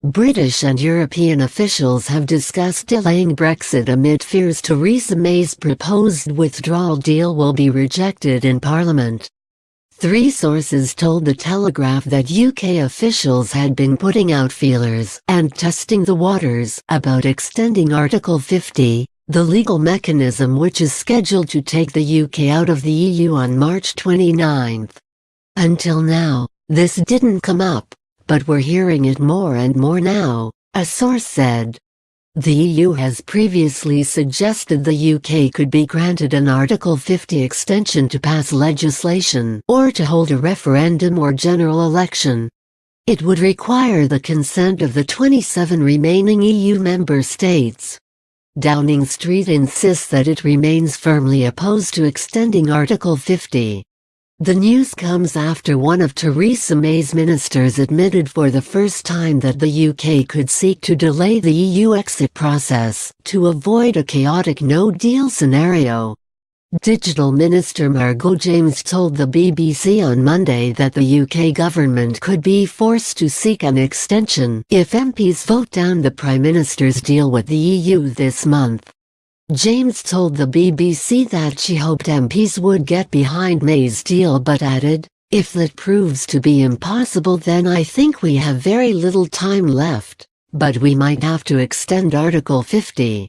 British and European officials have discussed delaying Brexit amid fears Theresa May's proposed withdrawal deal will be rejected in Parliament. Three sources told the Telegraph that UK officials had been putting out feelers and testing the waters about extending Article 50, the legal mechanism which is scheduled to take the UK out of the EU on March 29. Until now, this didn't come up, but we're hearing it more and more now, a source said. The EU has previously suggested the UK could be granted an Article 50 extension to pass legislation or to hold a referendum or general election. It would require the consent of the 27 remaining EU member states. Downing Street insists that it remains firmly opposed to extending Article 50. The news comes after one of Theresa May's ministers admitted for the first time that the UK could seek to delay the EU exit process to avoid a chaotic no-deal scenario. Digital Minister Margot James told the BBC on Monday that the UK government could be forced to seek an extension if MPs vote down the Prime Minister's deal with the EU this month. James told the BBC that she hoped MPs would get behind May's deal but added, "If that proves to be impossible then I think we have very little time left, but we might have to extend Article 50."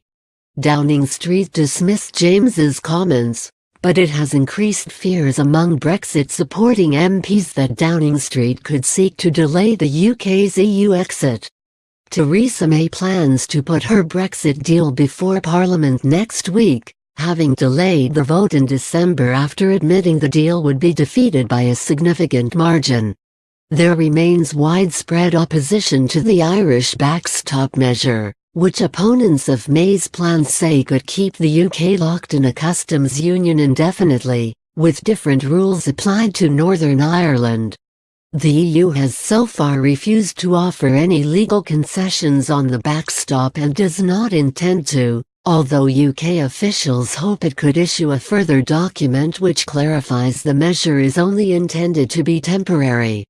Downing Street dismissed James's comments, but it has increased fears among Brexit-supporting MPs that Downing Street could seek to delay the UK's EU exit. Theresa May plans to put her Brexit deal before Parliament next week, having delayed the vote in December after admitting the deal would be defeated by a significant margin. There remains widespread opposition to the Irish backstop measure, which opponents of May's plans say could keep the UK locked in a customs union indefinitely, with different rules applied to Northern Ireland. The EU has so far refused to offer any legal concessions on the backstop and does not intend to, although UK officials hope it could issue a further document which clarifies the measure is only intended to be temporary.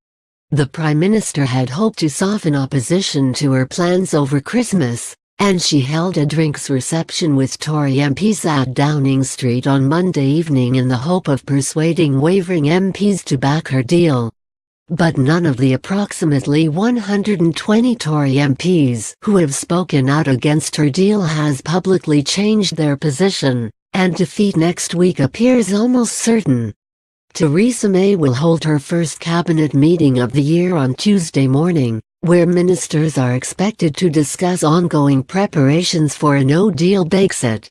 The Prime Minister had hoped to soften opposition to her plans over Christmas, and she held a drinks reception with Tory MPs at Downing Street on Monday evening in the hope of persuading wavering MPs to back her deal. But none of the approximately 120 Tory MPs who have spoken out against her deal has publicly changed their position, and defeat next week appears almost certain. Theresa May will hold her first cabinet meeting of the year on Tuesday morning, where ministers are expected to discuss ongoing preparations for a no-deal Brexit.